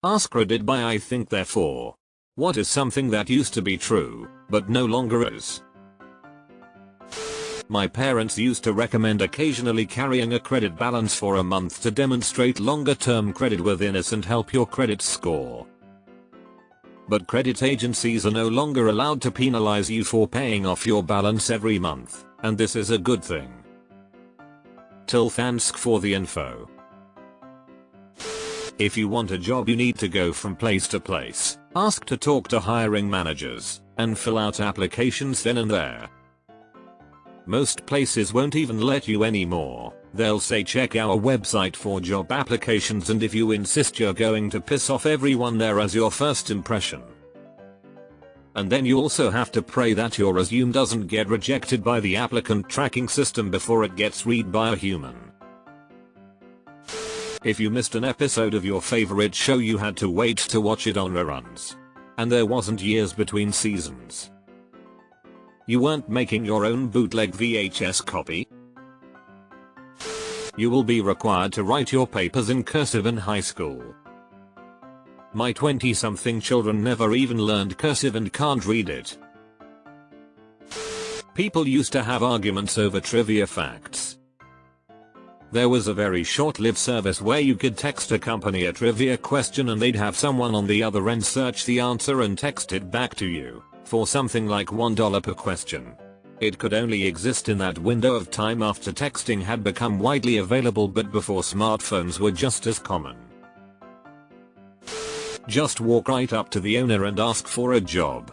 AskReddit by I think therefore. What is something that used to be true, but no longer is? My parents used to recommend occasionally carrying a credit balance for a month to demonstrate longer term creditworthiness and help your credit score. But credit agencies are no longer allowed to penalize you for paying off your balance every month, and this is a good thing. Thanks for the info. If you want a job, you need to go from place to place, ask to talk to hiring managers, and fill out applications then and there. Most places won't even let you anymore. They'll say check our website for job applications, and if you insist, you're going to piss off everyone there as your first impression. And then you also have to pray that your resume doesn't get rejected by the applicant tracking system before it gets read by a human. If you missed an episode of your favorite show, you had to wait to watch it on reruns. And there wasn't years between seasons. You weren't making your own bootleg VHS copy. You will be required to write your papers in cursive in high school. My 20-something children never even learned cursive and can't read it. People used to have arguments over trivia facts. There was a very short-lived service where you could text a company a trivia question and they'd have someone on the other end search the answer and text it back to you, for something like $1 per question. It could only exist in that window of time after texting had become widely available, but before smartphones were just as common. Just walk right up to the owner and ask for a job.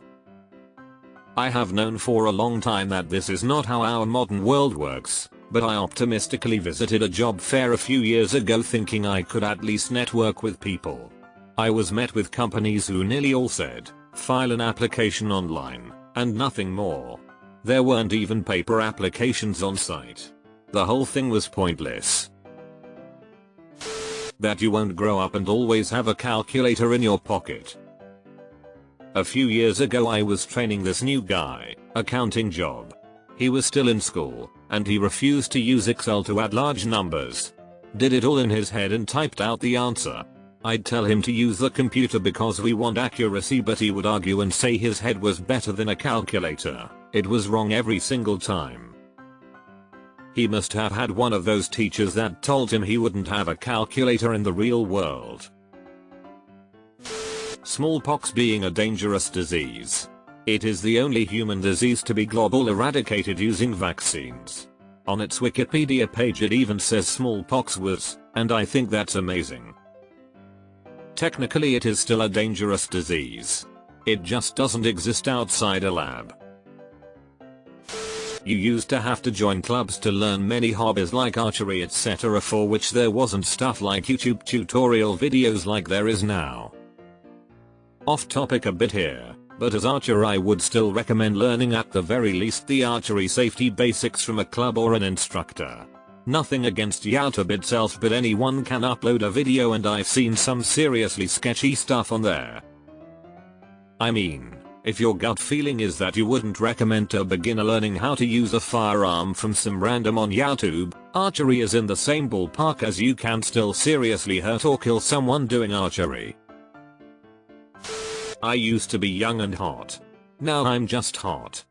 I have known for a long time that this is not how our modern world works. But I optimistically visited a job fair a few years ago thinking I could at least network with people. I was met with companies who nearly all said, file an application online, and nothing more. There weren't even paper applications on site. The whole thing was pointless. That you won't grow up and always have a calculator in your pocket. A few years ago I was training this new guy, accounting job. He was still in school, and he refused to use Excel to add large numbers. Did it all in his head and typed out the answer. I'd tell him to use the computer because we want accuracy, but he would argue and say his head was better than a calculator. It was wrong every single time. He must have had one of those teachers that told him he wouldn't have a calculator in the real world. Smallpox being a dangerous disease. It is the only human disease to be global eradicated using vaccines. On its Wikipedia page it even says smallpox was, and I think that's amazing. Technically it is still a dangerous disease. It just doesn't exist outside a lab. You used to have to join clubs to learn many hobbies like archery etc., for which there wasn't stuff like YouTube tutorial videos like there is now. Off topic a bit here. But as archer I would still recommend learning at the very least the archery safety basics from a club or an instructor. Nothing against YouTube itself, but anyone can upload a video and I've seen some seriously sketchy stuff on there. I mean, if your gut feeling is that you wouldn't recommend to a beginner learning how to use a firearm from some random on YouTube, archery is in the same ballpark, as you can still seriously hurt or kill someone doing archery. I used to be young and hot. Now I'm just hot.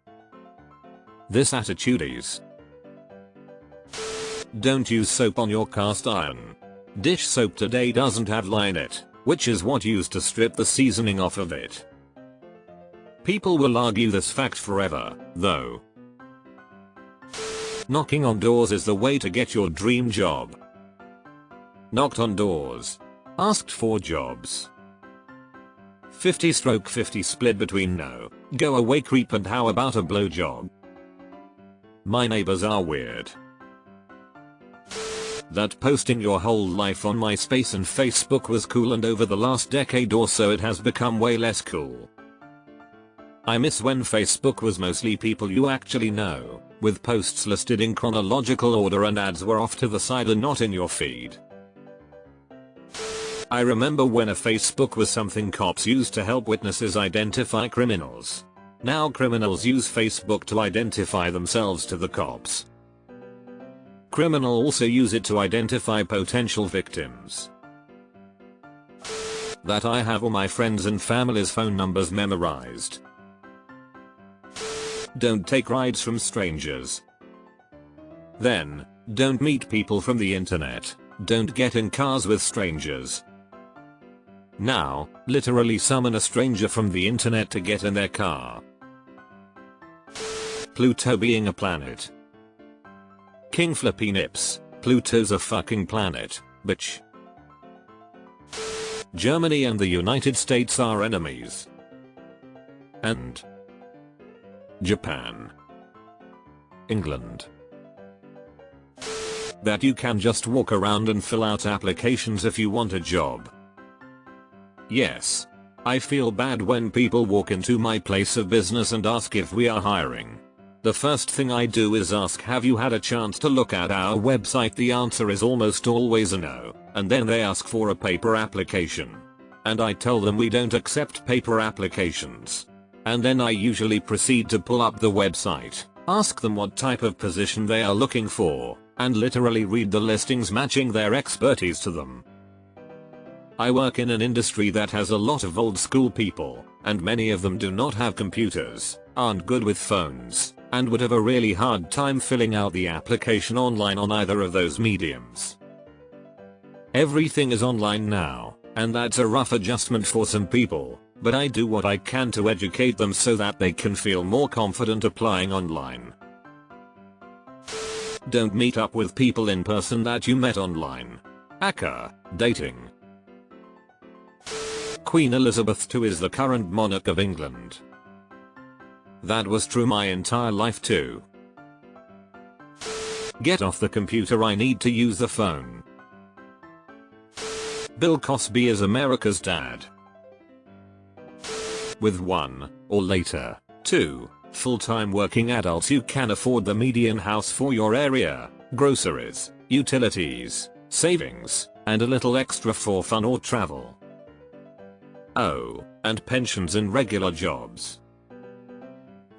This attitude is. Don't use soap on your cast iron. Dish soap today doesn't have lye in it, which is what used to strip the seasoning off of it. People will argue this fact forever, though. Knocking on doors is the way to get your dream job. Knocked on doors. Asked for jobs. 50/50 split between no, go away creep and how about a blowjob. My neighbors are weird. That posting your whole life on MySpace and Facebook was cool, and over the last decade or so it has become way less cool. I miss when Facebook was mostly people you actually know, with posts listed in chronological order and ads were off to the side and not in your feed. I remember when a Facebook was something cops used to help witnesses identify criminals. Now criminals use Facebook to identify themselves to the cops. Criminals also use it to identify potential victims. that I have all my friends and family's phone numbers memorized. Don't take rides from strangers. Then, don't meet people from the internet. Don't get in cars with strangers. Now, literally summon a stranger from the internet to get in their car. Pluto being a planet. King Flippy Nips, Pluto's a fucking planet, bitch. Germany and the United States are enemies. And Japan. England. That you can just walk around and fill out applications if you want a job. Yes. I feel bad when people walk into my place of business and ask if we are hiring. The first thing I do is ask, have you had a chance to look at our website? The answer is almost always a no, and then they ask for a paper application. And I tell them we don't accept paper applications. And then I usually proceed to pull up the website, ask them what type of position they are looking for, and literally read the listings matching their expertise to them. I work in an industry that has a lot of old school people, and many of them do not have computers, aren't good with phones, and would have a really hard time filling out the application online on either of those mediums. Everything is online now, and that's a rough adjustment for some people, but I do what I can to educate them so that they can feel more confident applying online. Don't meet up with people in person that you met online. Aka, dating. Queen Elizabeth II is the current monarch of England. That was true my entire life too. Get off the computer, I need to use the phone. Bill Cosby is America's dad. With 1, or later, 2, full-time working adults you can afford the median house for your area, groceries, utilities, savings, and a little extra for fun or travel. Oh, and pensions in regular jobs.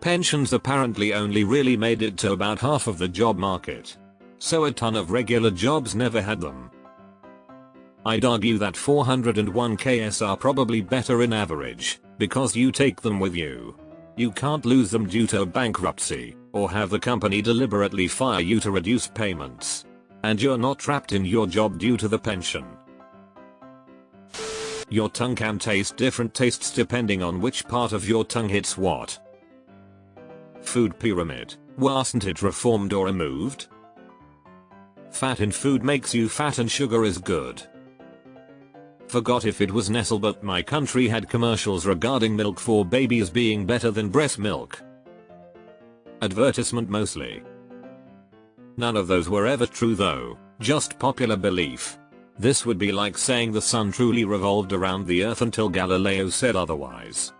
Pensions apparently only really made it to about half of the job market. So a ton of regular jobs never had them. I'd argue that 401ks are probably better in average, because you take them with you. You can't lose them due to bankruptcy, or have the company deliberately fire you to reduce payments. And you're not trapped in your job due to the pension. Your tongue can taste different tastes depending on which part of your tongue hits what. Food pyramid, wasn't it reformed or removed? Fat in food makes you fat and sugar is good. Forgot if it was Nestle, but my country had commercials regarding milk for babies being better than breast milk. Advertisement mostly. None of those were ever true though, just popular belief. This would be like saying the sun truly revolved around the earth until Galileo said otherwise.